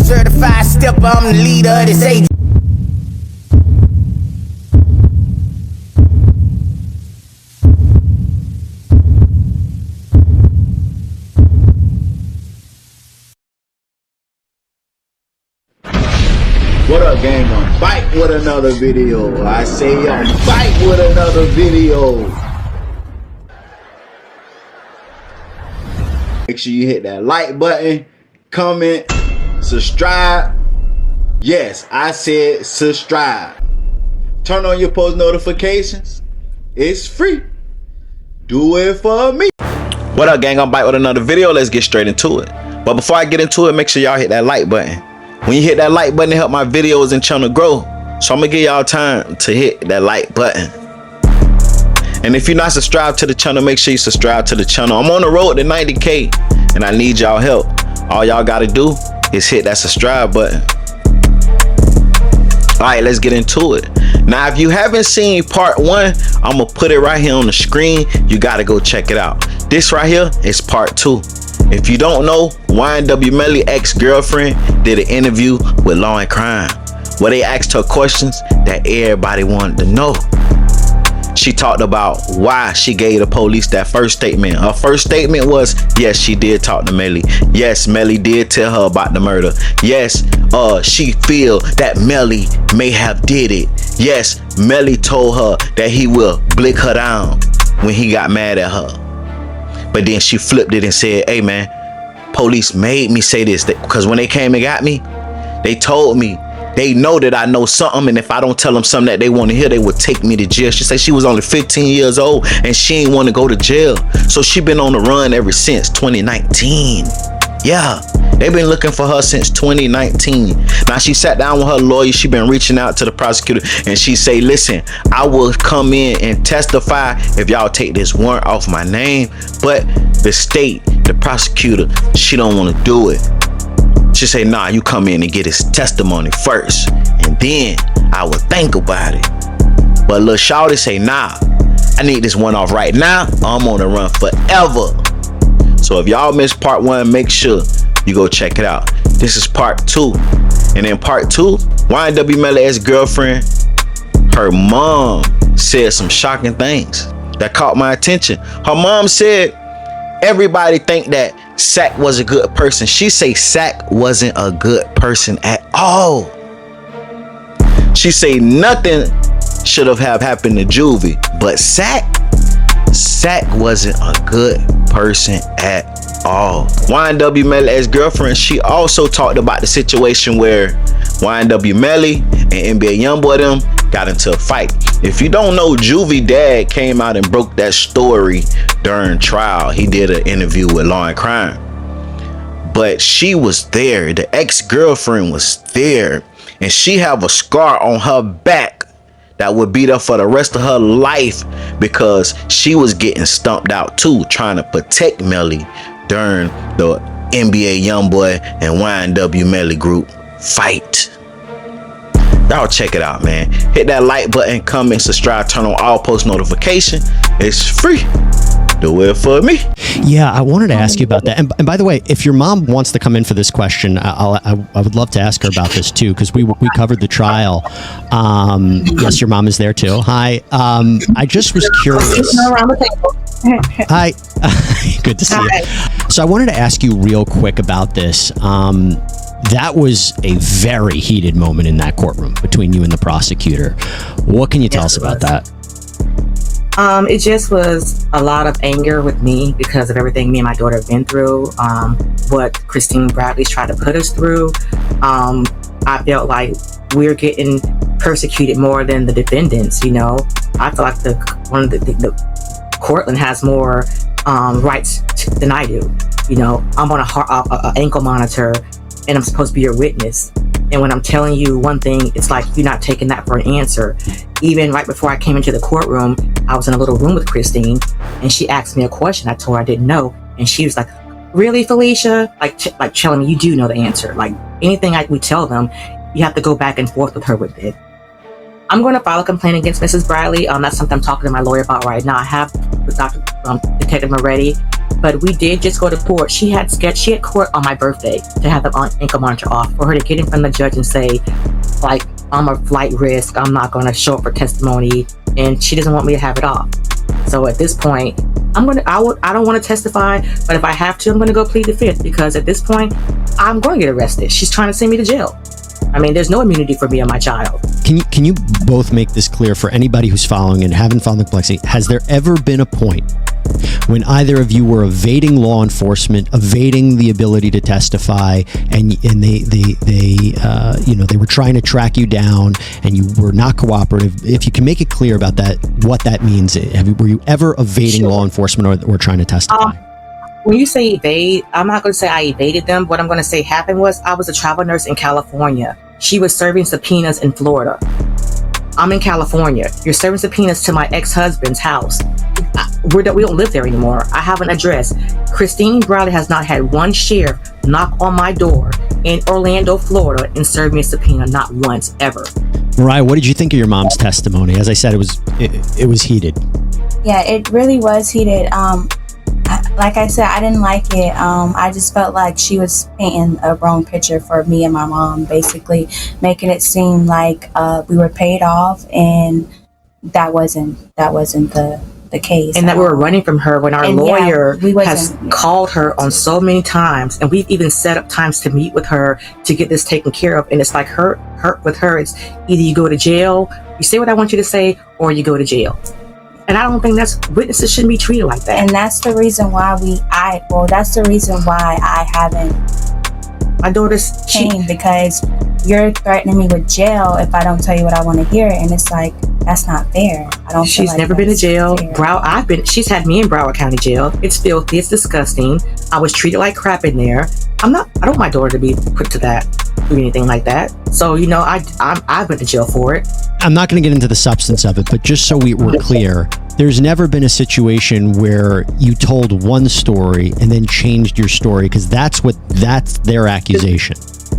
Certified stepper, I'm the leader of this age. What up, gang? I'm back with another video. I say I'm back with another video. Make sure you hit that like button, comment, subscribe. Yes, I said subscribe. Turn on your post notifications. It's free. Do it for me. What up, gang? I'm back with another video. Let's get straight into it. But before I get into it, make sure y'all hit that like button. When you hit that like button, it help my videos and channel grow. So I'm gonna give y'all time to hit that like button. And if you're not subscribed to the channel, make sure you subscribe to the channel. I'm on the road to 90K and I need y'all help. All y'all gotta do is hit that subscribe button. All right, let's get into it. Now, if you haven't seen part 1, I'm gonna put it right here on the screen. You gotta go check it out. This right here is part 2. If you don't know, YNW Melly ex-girlfriend did an interview with Law and Crime where they asked her questions that everybody wanted to know. She talked about why she gave the police that first statement. Her first statement was, yes, she did talk to Melly. Yes, Melly did tell her about the murder. Yes, she feel that Melly may have did it. Yes, Melly told her that he will blick her down when he got mad at her. But then she flipped it and said, hey man, police made me say this because when they came and got me, they told me they know that I know something, and if I don't tell them something that they want to hear, they would take me to jail. She said she was only 15 years old and she ain't want to go to jail. So she been on the run ever since 2019. Yeah, they've been looking for her since 2019. Now she sat down with her lawyer. She been reaching out to the prosecutor and she say, listen, I will come in and testify if y'all take this warrant off my name. But the state, the prosecutor, she don't want to do it. She say, nah, you come in and get his testimony first, and then I will think about it. But lil' shawty say, nah, I need this one off right now. I'm on the run forever. So if y'all missed part 1, make sure you go check it out. This is part 2. And in part 2, YNW Melly ex-girlfriend, her mom said some shocking things that caught my attention. Her mom said, everybody think that Sack was a good person. She say Sack wasn't a good person at all. She say nothing should have happened to Juvy, but Sack wasn't a good person at all. YNW Melly ex-girlfriend, she also talked about the situation where YNW Melly and NBA YoungBoy them got into a fight. If you don't know, Juvy dad came out and broke that story during trial. He did an interview with Law and Crime. But she was there. The ex-girlfriend was there. And she have a scar on her back that would be there for the rest of her life because she was getting stumped out too, trying to protect Melly during the NBA YoungBoy and YNW Melly group fight. Y'all check it out, man. Hit that like button, comment, subscribe, turn on all post notification. It's free. Do it for me. Yeah, I wanted to ask you about that. And by the way, if your mom wants to come in for this question, I would love to ask her about this too, because we covered the trial. Yes, your mom is there too. Hi. I just was curious. Hi. Good to see you. So I wanted to ask you real quick about this. That was a very heated moment in that courtroom between you and the prosecutor. What can you tell us about that? It just was a lot of anger with me because of everything me and my daughter have been through, what Christine Bradley's tried to put us through. I felt like we're getting persecuted more than the defendants, you know. I feel like the Cortland has more rights than I do. You know, I'm on a ankle monitor and I'm supposed to be your witness. And when I'm telling you one thing, it's like you're not taking that for an answer. Even right before I came into the courtroom, I was in a little room with Christine and she asked me a question. I told her I didn't know. And she was like, really, Felicia? Like telling me you do know the answer. Like anything we tell them, you have to go back and forth with her with it. I'm going to file a complaint against Mrs. Bradley. That's something I'm talking to my lawyer about right now. I have with Dr. Detective Moretti, but we did just go to court. She had court on my birthday to have the ankle monitor off for her to get in front of the judge and say, like, I'm a flight risk. I'm not going to show up for testimony, and she doesn't want me to have it off. So at this point, I don't want to testify, but if I have to, I'm going to go plead the fifth, because at this point, I'm going to get arrested. She's trying to send me to jail. I mean, there's no immunity for me and my child. Can you both make this clear for anybody who's following and haven't followed the complexity? Has there ever been a point when either of you were evading law enforcement, evading the ability to testify, and they were trying to track you down, and you were not cooperative? If you can make it clear about that, what that means. Were you ever evading law enforcement or trying to testify? When you say evade, I'm not going to say I evaded them. What I'm going to say happened was I was a travel nurse in California. She was serving subpoenas in Florida. I'm in California. You're serving subpoenas to my ex-husband's house. We don't live there anymore. I have an address. Christine Bradley has not had one sheriff knock on my door in Orlando, Florida, and serve me a subpoena, not once, ever. Mariah, what did you think of your mom's testimony? As I said, it was heated. Yeah, it really was heated. Like I said, I didn't like it. I just felt like she was painting a wrong picture for me and my mom, basically making it seem like we were paid off, and that wasn't the case. And that we were running from her when our lawyer has called her on so many times, and we've even set up times to meet with her to get this taken care of. And it's like with her, it's either you go to jail, you say what I want you to say, or you go to jail. And I don't think witnesses shouldn't be treated like that. And that's the reason why I haven't. My daughter's came because you're threatening me with jail if I don't tell you what I want to hear, and it's like, that's not fair. She's never been to jail. She's had me in Broward County Jail. It's filthy. It's disgusting. I was treated like crap in there. I don't want my daughter to be put to that, do anything like that. So I went to jail for it. I'm not going to get into the substance of it, but just so we're clear, there's never been a situation where you told one story and then changed your story, because that's their accusation.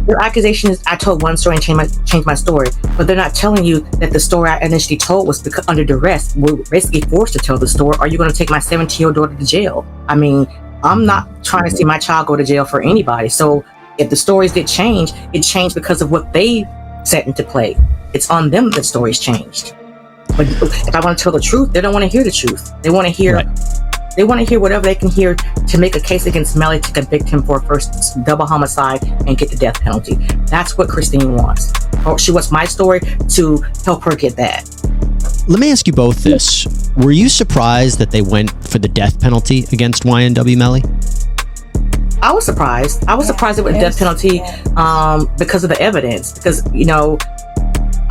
Their accusation is I told one story and changed my story, but they're not telling you that the story I initially told was because under duress. We're basically forced to tell the story. Are you going to take my 17-year-old daughter to jail? I mean, I'm not trying to see my child go to jail for anybody. So if the stories get changed, it changed because of what they set into play. It's on them that stories changed. But if I want to tell the truth, they don't want to hear the truth. They want to hear They want to hear whatever they can hear to make a case against Melly to convict him for a first double homicide and get the death penalty. That's what Christine wants. Or she wants my story to help her get that. Let me ask you both this. Were you surprised that they went for the death penalty against YNW Melly? I was surprised. I was surprised it was death penalty because of the evidence. Because,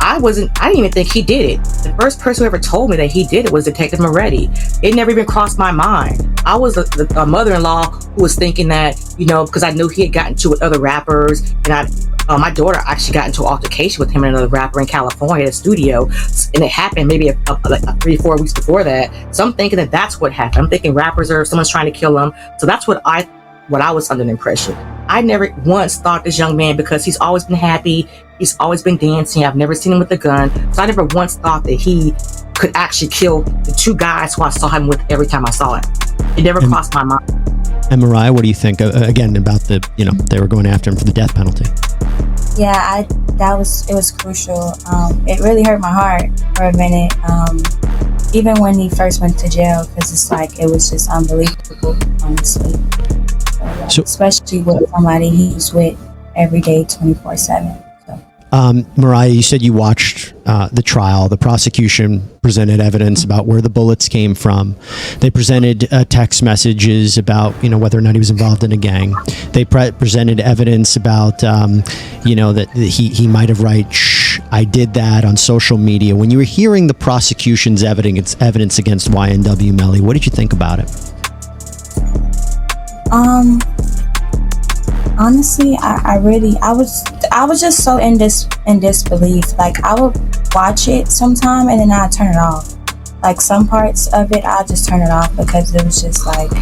I didn't even think he did it. The first person who ever told me that he did it was Detective Moretti. It never even crossed my mind. I was a mother-in-law who was thinking that, because I knew he had gotten to with other rappers, and my daughter actually got into an altercation with him and another rapper in California at a studio, and it happened maybe like 3-4 weeks before that. So I'm thinking that that's what happened. I'm thinking rappers someone's trying to kill him. So that's what I was under the impression. I never once thought this young man, because he's always been happy, he's always been dancing, I've never seen him with a gun, so I never once thought that he could actually kill the two guys who I saw him with every time I saw him. It never crossed my mind. And Mariah, what do you think again about they were going after him for the death penalty? Yeah, it was crucial. It really hurt my heart for a minute. Even when he first went to jail, because it's like, it was just unbelievable, honestly. So, especially with somebody he's with every day, 24/7. Mariah, you said you watched the trial. The prosecution presented evidence about where the bullets came from. They presented text messages about, whether or not he was involved in a gang. They presented evidence about, that he might have I did that on social media. When you were hearing the prosecution's evidence against YNW Melly, what did you think about it? Honestly, I was just so in disbelief. Like, I would watch it sometime and then I'd turn it off. Like, some parts of it, I'll just turn it off because it was just like,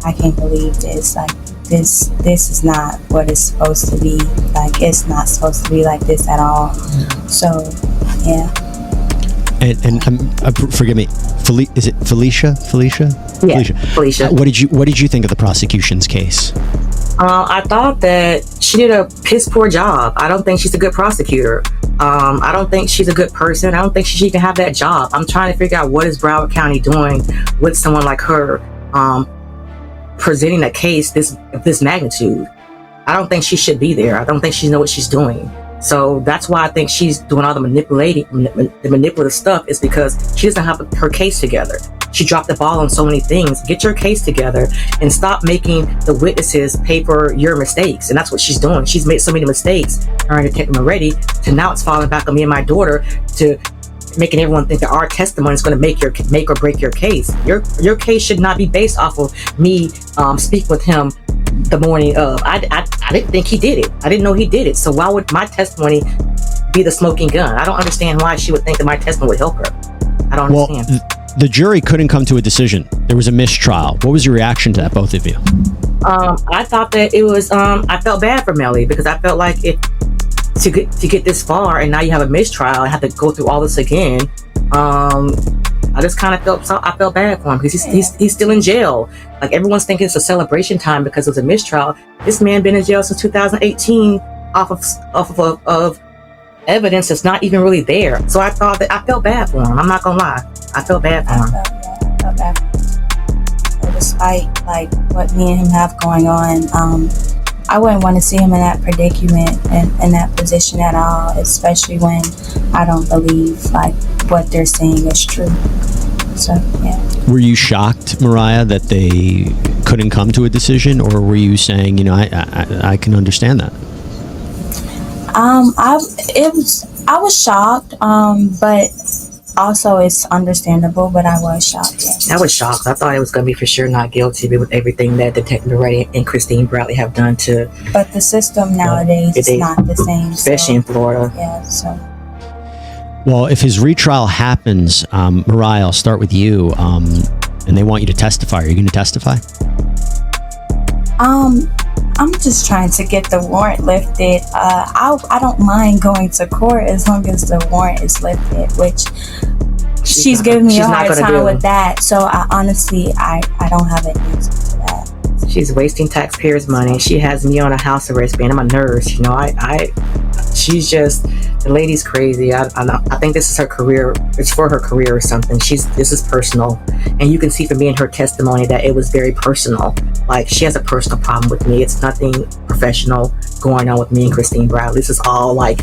I can't believe this. Like, this is not what it's supposed to be. Like, it's not supposed to be like this at all. So, yeah. Forgive me, is it Felicia? Yeah, Felicia. What did you think of the prosecution's case? I thought that she did a piss poor job. I don't think she's a good prosecutor. I don't think she's a good person. I don't think she can have that job. I'm trying to figure out what is Broward County doing with someone like her presenting a case this magnitude. I don't think she should be there. I don't think she knows what she's doing. So that's why I think she's doing all the manipulative stuff, is because she doesn't have her case together. She dropped the ball on so many things. Get your case together and stop making the witnesses pay for your mistakes. And that's what she's doing. She's made so many mistakes, trying to take them already, to now it's falling back on me and my daughter, to making everyone think that our testimony is going to make or break your case. Your case should not be based off of me speaking with him the morning of. I didn't think he did it. I didn't know he did it. So why would my testimony be the smoking gun? I don't understand why she would think that my testimony would help her. I don't understand. The jury couldn't come to a decision. There was a mistrial. What was your reaction to that, both of you? I thought that it was. I felt bad for Melly, because I felt like to get this far and now you have a mistrial and have to go through all this again. I just kind of felt bad for him, because he's still in jail. Like, everyone's thinking it's a celebration time because it was a mistrial. This man been in jail since 2018 off of evidence that's not even really there. So I felt bad for him. I'm not gonna lie. I felt bad for him. I felt bad. But despite like what me and him have going on, I wouldn't want to see him in that predicament and in that position at all, especially when I don't believe like what they're saying is true. So yeah. Were you shocked, Mariah, that they couldn't come to a decision, or were you saying, I can understand that? I was shocked, but also it's understandable, but I was shocked. Yes. I was shocked. I thought it was going to be for sure not guilty, with everything that Detective Reddy and Christine Bradley have done to. But the system nowadays is not the same, especially in Florida. Yeah. So. Well, if his retrial happens, Mariah, I'll start with you. And they want you to testify. Are you going to testify? I'm just trying to get the warrant lifted. I don't mind going to court as long as the warrant is lifted, which she's giving me a hard time with that. So I honestly don't have an answer to that. She's wasting taxpayers' money. She has me on a house arrest being. I'm a nurse. She's just, the lady's crazy. I think this is her career. It's for her career or something. This is personal. And you can see from me in her testimony that it was very personal. Like, she has a personal problem with me. It's nothing professional going on with me and Christine Bradley. This is all like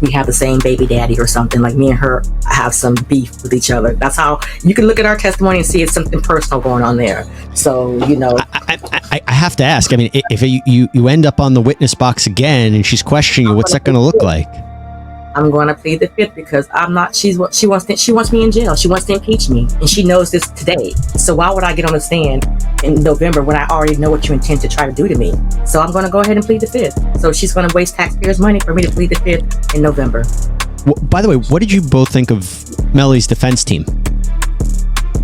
we have the same baby daddy or something. Like, me and her have some beef with each other. That's how you can look at our testimony and see it's something personal going on there. So, I have to ask. I mean, if you end up on the witness box again and she's questioning you, what's that going to look like? I'm going to plead the fifth, because I'm not. She wants me in jail. She wants to impeach me, and she knows this today. So why would I get on the stand in November when I already know what you intend to try to do to me? So I'm going to go ahead and plead the fifth. So she's going to waste taxpayers' money for me to plead the fifth in November. Well, by the way, what did you both think of Melly's defense team?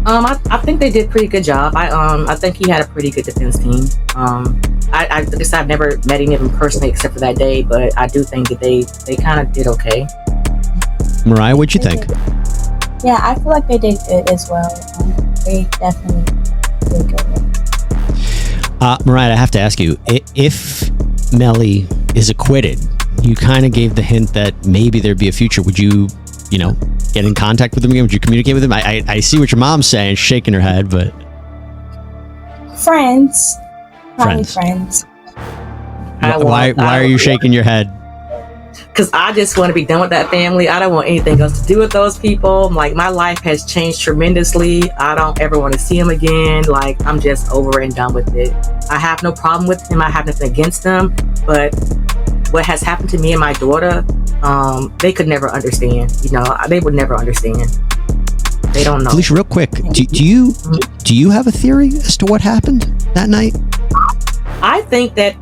I think they did a pretty good job. I think he had a pretty good defense team. I guess I've never met any of them personally except for that day, but I do think that they kind of did okay. Mariah, what'd you think? Yeah, I feel like they did good as well. They definitely did good. Mariah, I have to ask you, if Melly is acquitted, you kind of gave the hint that maybe there'd be a future. Would you get in contact with him again? Would you communicate with him? I see what your mom's saying, shaking her head, but... Friends. Probably friends. Why are you shaking your head? Because I just want to be done with that family. I don't want anything else to do with those people. Like, my life has changed tremendously. I don't ever want to see him again. Like, I'm just over and done with it. I have no problem with him. I have nothing against him. But what has happened to me and my daughter, they could never understand. They would never understand. They don't know. Felicia, real quick, do you have a theory as to what happened that night? I think that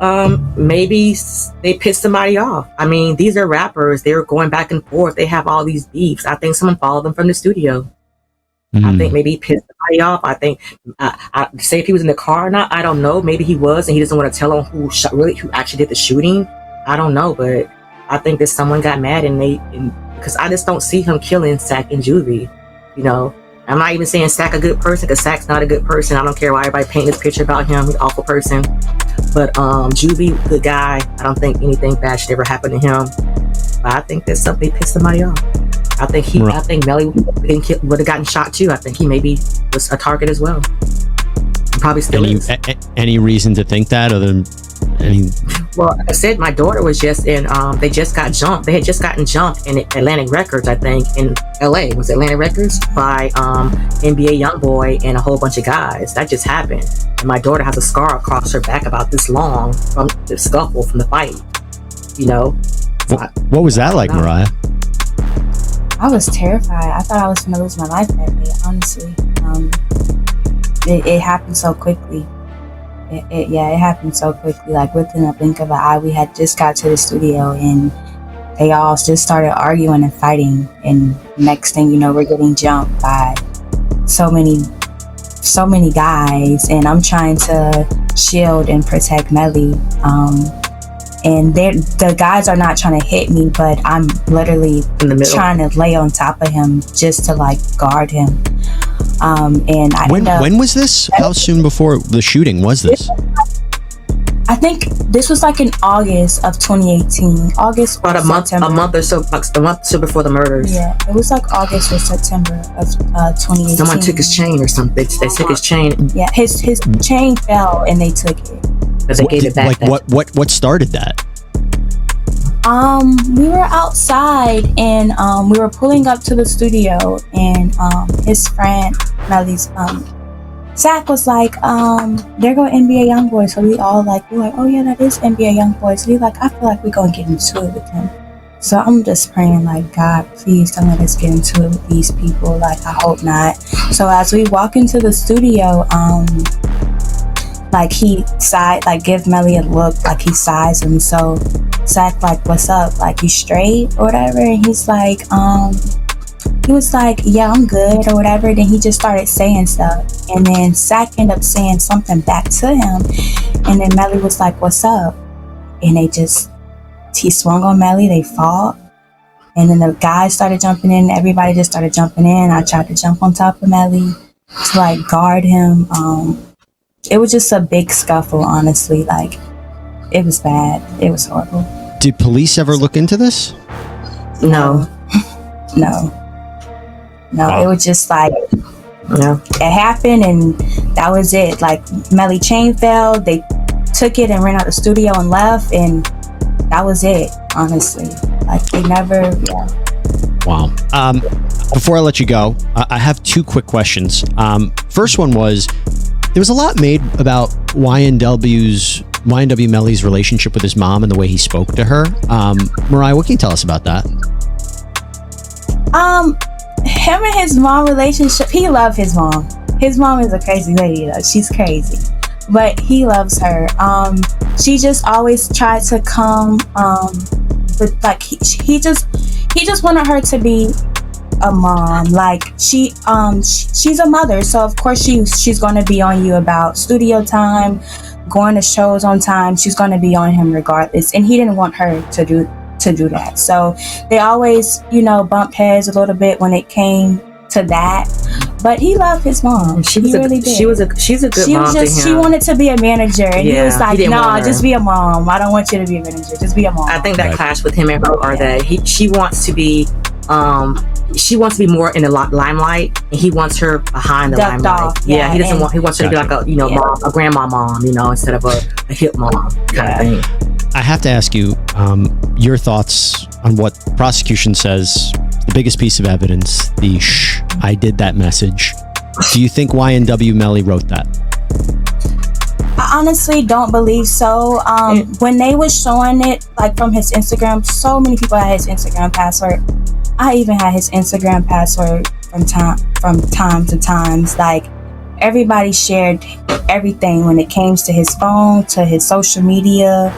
maybe they pissed somebody off. I mean, these are rappers. They're going back and forth. They have all these beefs. I think someone followed them from the studio. I think maybe he pissed somebody off. I think, I say if he was in the car or not, I don't know. Maybe he was, and he doesn't want to tell them who actually did the shooting. I don't know, but I think that someone got mad because I just don't see him killing Sack and Juvy. You know, I'm not even saying Sack a good person, because Sack's not a good person. I don't care why everybody paint this picture about him. He's an awful person. But Juvy, good guy. I don't think anything bad should ever happen to him. But I think that somebody pissed somebody off. I think Melly would have gotten shot too. I think he maybe was a target as well. Probably still is. Any reason to think that, other than any? Well, like I said, my daughter was just in. They just got jumped. They had just gotten jumped in Atlantic Records, I think, in LA. Was it Atlantic Records by NBA YoungBoy and a whole bunch of guys. That just happened. And my daughter has a scar across her back about this long from the scuffle, from the fight. You know. So what was that like, Mariah? I was terrified. I thought I was gonna lose my life that day. Honestly, it happened so quickly. It happened so quickly. Like within a blink of an eye, we had just got to the studio and they all just started arguing and fighting. And next thing you know, we're getting jumped by so many guys. And I'm trying to shield and protect Melly. And the guys are not trying to hit me, but I'm literally in the middle, trying to lay on top of him just to like guard him. And when was this? How soon before the shooting was this? I think this was like in August of 2018. August, about a month or so before the murders. Yeah, it was like August or September of 2018. Someone took his chain or something. They took his chain. Yeah, his chain fell and they took it. But they gave it back. Like what started that? We were outside and we were pulling up to the studio and his friend Melly's Zach was like, there go NBA YoungBoy. So we all we're like, oh yeah, that is NBA YoungBoy. So he's like, I feel like we're gonna get into it with him. So I'm just praying like, God, please don't let us get into it with these people. Like, I hope not. So as we walk into the studio, like he give Melly a look, like he sighs him. So Zach like, what's up? Like, you straight or whatever? And he's like, he was like, yeah, I'm good or whatever. Then he just started saying stuff. And then Zach ended up saying something back to him. And then Melly was like, what's up? And he swung on Melly, they fought. And then the guys started jumping in, everybody just started jumping in. I tried to jump on top of Melly to like guard him. It was just a big scuffle, honestly. Like, it was bad. It was horrible. Did police ever look into this? No. No. Wow. It was just like, No. it happened and that was it. Like, Melly chain fell, they took it and ran out the studio and left, and that was it, honestly. Like, they never, yeah. Wow. Before I let you go, I have two quick questions. First one was, there was a lot made about YNW Melly's relationship with his mom and the way he spoke to her. Mariah, what can you tell us about that? Him and his mom relationship, he loved his mom. His mom is a crazy lady, though. She's crazy, but he loves her. She just always tried to come, but like he just wanted her to be a mom. Like, she's a mother, so of course she's going to be on you about studio time, going to shows on time. She's going to be on him regardless, and he didn't want her to do that. So they always, bump heads a little bit when it came to that. But he loved his mom. She really did. She's a good mom to him. She wanted to be a manager, and he was like, "No, just be a mom. I don't want you to be a manager. Just be a mom." I think that clashed with him and her, or that she wants to be more in the limelight, and he wants her behind the limelight. Off. Yeah, he doesn't want. He wants her to be like a mom, a grandma mom, instead of a hip mom kind of thing. I have to ask you your thoughts on what prosecution says, the biggest piece of evidence, the I did that message. Do you think YNW Melly wrote that? I honestly don't believe so. When they was showing it, like, from his Instagram, so many people had his Instagram password. I even had his Instagram password from time to times. Like, everybody shared everything when it came to his phone, to his social media.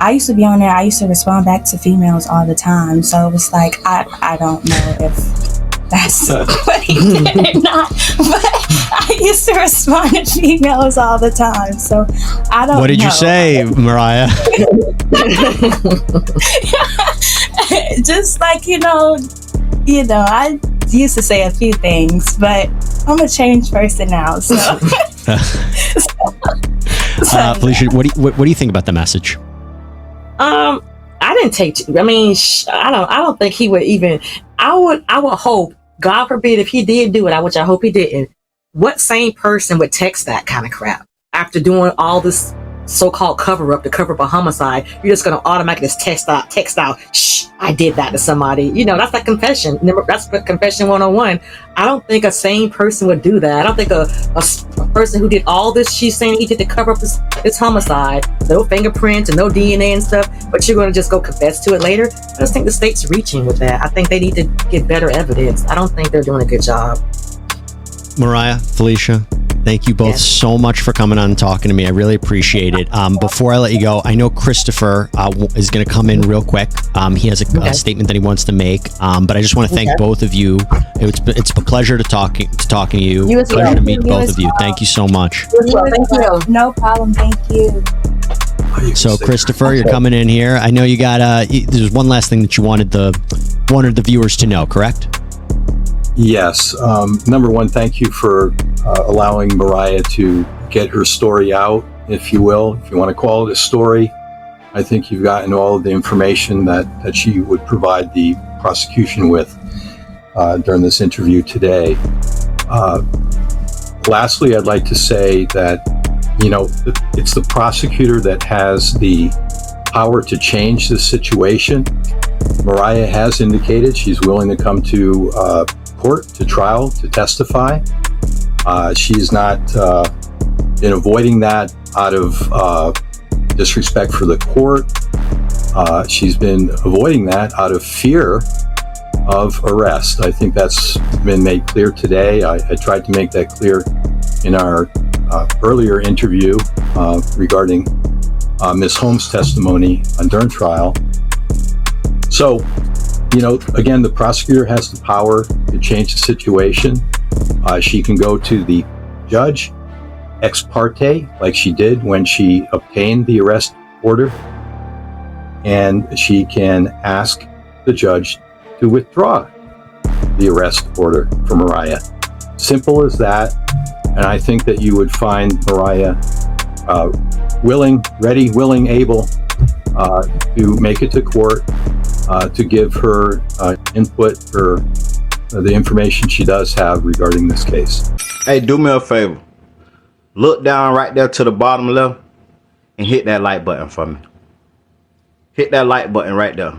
I used to be on there. I used to respond back to females all the time. So it was like, I don't know if that's what he did or not. But I used to respond to females all the time. So I don't know. What did you say, Mariah? just like, I used to say a few things, but I'm a changed person now. So, Felicia, what do you think about the message? I didn't take. I mean, I don't think he would even. I would hope. God forbid if he did do it, which I hope he didn't. What sane person would text that kind of crap after doing all this so-called cover-up to cover up a homicide? You're just going to automatically just text out, shh, I did that to somebody. That's like confession. That's confession 101. I don't think a sane person would do that. I don't think a person who did all this, she's saying he did to cover up this homicide, no fingerprints and no DNA and stuff, but you're going to just go confess to it later. I just think the state's reaching with that. I think they need to get better evidence. I don't think they're doing a good job. Mariah, Felicia, thank you both so much for coming on and talking to me. I really appreciate it. Before I let you go, I know Christopher is going to come in real quick. He has a statement that he wants to make, but I just want to thank both of you. It's a pleasure to talking to you. Pleasure to meet both of you. Thank you so much. Thank you. No problem. Thank you. So, Christopher, you're coming in here. I know you got. There's one last thing that you wanted the viewers to know, correct? Yes. Number one, thank you for allowing Mariah to get her story out, if you will. If you want to call it a story, I think you've gotten all of the information that she would provide the prosecution with during this interview today. Lastly, I'd like to say that, it's the prosecutor that has the power to change the situation. Mariah has indicated she's willing to come to court, to trial, to testify. She's not been avoiding that out of disrespect for the court. She's been avoiding that out of fear of arrest. I think that's been made clear today. I tried to make that clear in our earlier interview regarding Ms. Holmes' testimony during trial. So, again, the prosecutor has the power to change the situation. She can go to the judge ex parte, like she did when she obtained the arrest order, and she can ask the judge to withdraw the arrest order for Mariah. Simple as that. And I think that you would find Mariah willing, able to make it to court, to give her input for the information she does have regarding this case. Hey, do me a favor. Look down right there to the bottom left and hit that like button for me. Hit that like button right there.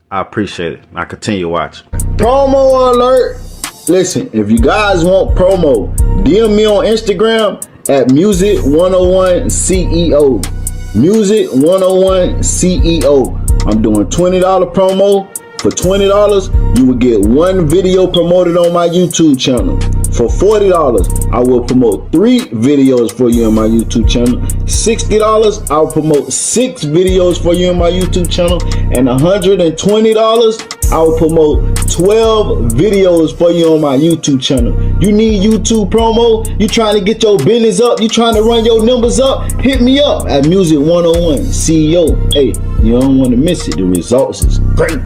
I appreciate it. I continue watching. Promo alert. Listen, if you guys want promo, DM me on Instagram at Music101CEO. Music101CEO. I'm doing $20 promo. For $20, you will get one video promoted on my YouTube channel. For $40, I will promote 3 videos for you on my YouTube channel. $60, I'll promote 6 videos for you on my YouTube channel. And $120, I will promote 12 videos for you on my YouTube channel. You need YouTube promo? You trying to get your business up? You trying to run your numbers up? Hit me up at Music101 CEO. Hey, you don't want to miss it. The results is great.